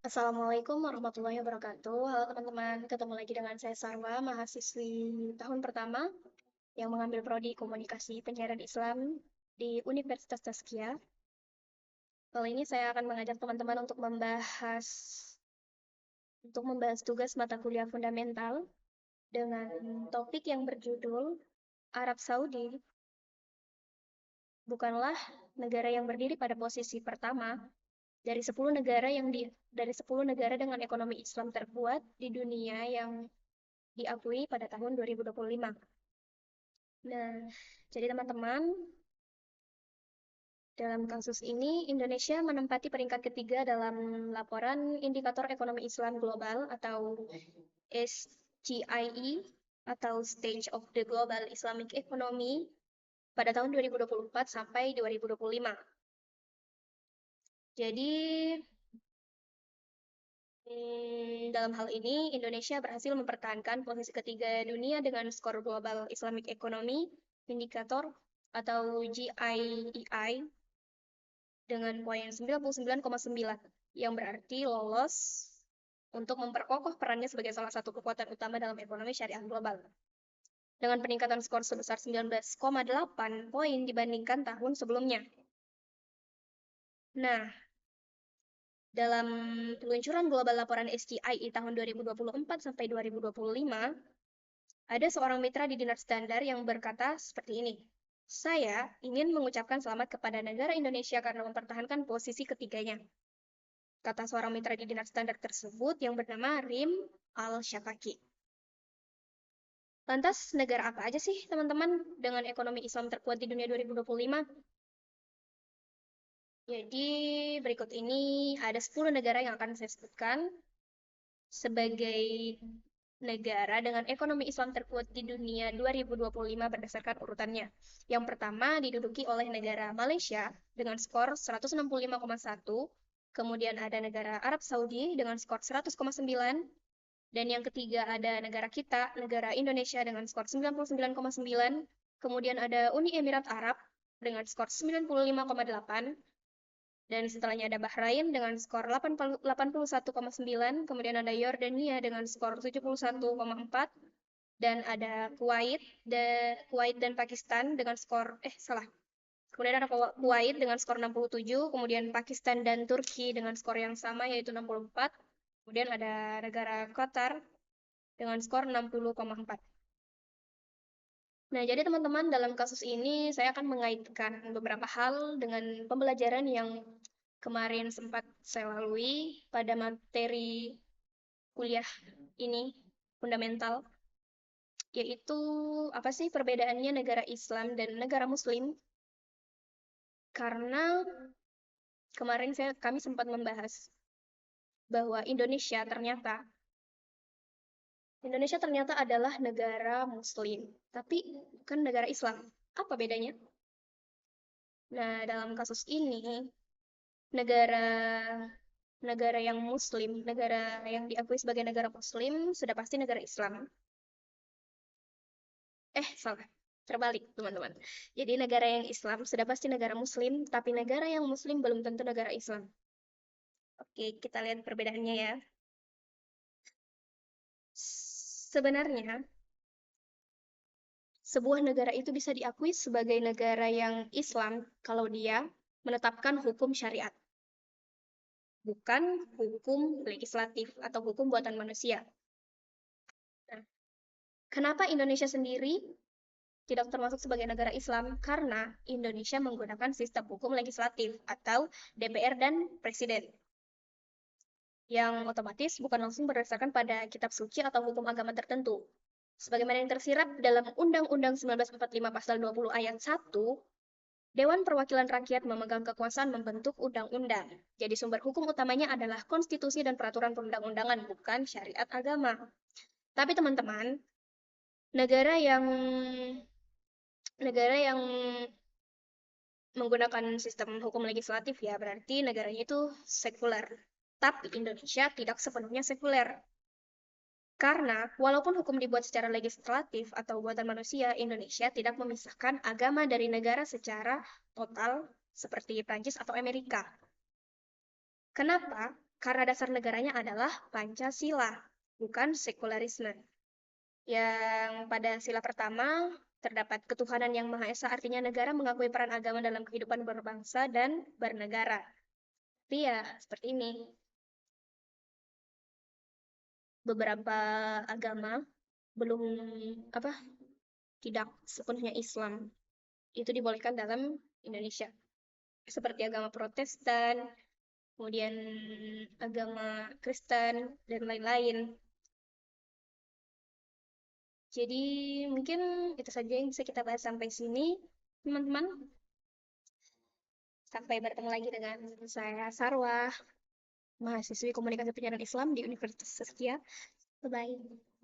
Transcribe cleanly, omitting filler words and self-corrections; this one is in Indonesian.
Assalamualaikum warahmatullahi wabarakatuh. Halo teman-teman, ketemu lagi dengan saya Sarwa, mahasiswi tahun pertama yang mengambil prodi Komunikasi Penyiaran Islam di Universitas Tazkiyah. Kali ini saya akan mengajak teman-teman untuk membahas tugas mata kuliah fundamental dengan topik yang berjudul Arab Saudi bukanlah negara yang berdiri pada posisi pertama dari 10 negara dengan ekonomi Islam terkuat di dunia yang diakui pada tahun 2025. Nah, jadi teman-teman, dalam kasus ini Indonesia menempati peringkat ketiga dalam laporan Indikator Ekonomi Islam Global atau SGIE atau Stage of the Global Islamic Economy pada tahun 2024 sampai 2025. Jadi, dalam hal ini, Indonesia berhasil mempertahankan posisi ketiga dunia dengan skor Global Islamic Economy Indicator atau GIEI dengan poin 99,9 yang berarti lolos untuk memperkokoh perannya sebagai salah satu kekuatan utama dalam ekonomi syariah global. Dengan peningkatan skor sebesar 19,8 poin dibandingkan tahun sebelumnya. Nah, dalam peluncuran global laporan SGIE tahun 2024 sampai 2025, ada seorang mitra di Dinar Standar yang berkata seperti ini. Saya ingin mengucapkan selamat kepada negara Indonesia karena mempertahankan posisi ketiganya. Kata seorang mitra di Dinar Standar tersebut yang bernama Rim Al-Shafaki. Lantas, negara apa aja sih teman-teman dengan ekonomi Islam terkuat di dunia 2025? Jadi, berikut ini ada 10 negara yang akan saya sebutkan sebagai negara dengan ekonomi Islam terkuat di dunia 2025 berdasarkan urutannya. Yang pertama diduduki oleh negara Malaysia dengan skor 165,1, kemudian ada negara Arab Saudi dengan skor 100,9, dan yang ketiga ada negara kita, negara Indonesia dengan skor 99,9, kemudian ada Uni Emirat Arab dengan skor 95,8, dan setelahnya ada Bahrain dengan skor 81,9, kemudian ada Yordania dengan skor 71,4, dan ada Kuwait dan Pakistan dengan skor Kemudian ada Kuwait dengan skor 67, kemudian Pakistan dan Turki dengan skor yang sama yaitu 64. Kemudian ada negara Qatar dengan skor 60,4. Nah, jadi teman-teman, dalam kasus ini saya akan mengaitkan beberapa hal dengan pembelajaran yang kemarin sempat saya lalui pada materi kuliah ini, fundamental, yaitu apa sih perbedaannya negara Islam dan negara Muslim. Karena kemarin kami sempat membahas bahwa Indonesia ternyata adalah negara Muslim, tapi bukan negara Islam. Apa bedanya? Nah, dalam kasus ini, negara negara yang Muslim, negara yang diakui sebagai negara Muslim, sudah pasti negara Islam. Salah. Terbalik, teman-teman. Jadi negara yang Islam sudah pasti negara Muslim, tapi negara yang Muslim belum tentu negara Islam. Oke, kita lihat perbedaannya ya. Sebenarnya, sebuah negara itu bisa diakui sebagai negara yang Islam kalau dia menetapkan hukum syariat, bukan hukum legislatif atau hukum buatan manusia. Nah, kenapa Indonesia sendiri tidak termasuk sebagai negara Islam? Karena Indonesia menggunakan sistem hukum legislatif atau DPR dan Presiden, yang otomatis bukan langsung berdasarkan pada kitab suci atau hukum agama tertentu. Sebagaimana yang tersirat dalam Undang-Undang 1945 Pasal 20 Ayat 1, Dewan Perwakilan Rakyat memegang kekuasaan membentuk undang-undang. Jadi sumber hukum utamanya adalah konstitusi dan peraturan perundang-undangan, bukan syariat agama. Tapi teman-teman, negara yang menggunakan sistem hukum legislatif ya berarti negaranya itu sekuler. Tapi Indonesia tidak sepenuhnya sekuler. Karena walaupun hukum dibuat secara legislatif atau buatan manusia, Indonesia tidak memisahkan agama dari negara secara total seperti Prancis atau Amerika. Kenapa? karena dasar negaranya adalah Pancasila, bukan sekularisme. Yang pada sila pertama terdapat ketuhanan yang Maha Esa, artinya negara mengakui peran agama dalam kehidupan berbangsa dan bernegara. Tapi ya seperti ini, beberapa agama belum apa tidak sepenuhnya Islam itu dibolehkan dalam Indonesia, seperti agama Protestan, kemudian agama Kristen dan lain-lain. Jadi mungkin itu saja yang bisa kita bahas sampai sini, teman-teman. Sampai bertemu lagi dengan saya Sarwa, mahasiswi Komunikasi Penyiaran Islam di Universitas Saskia. Bye-bye.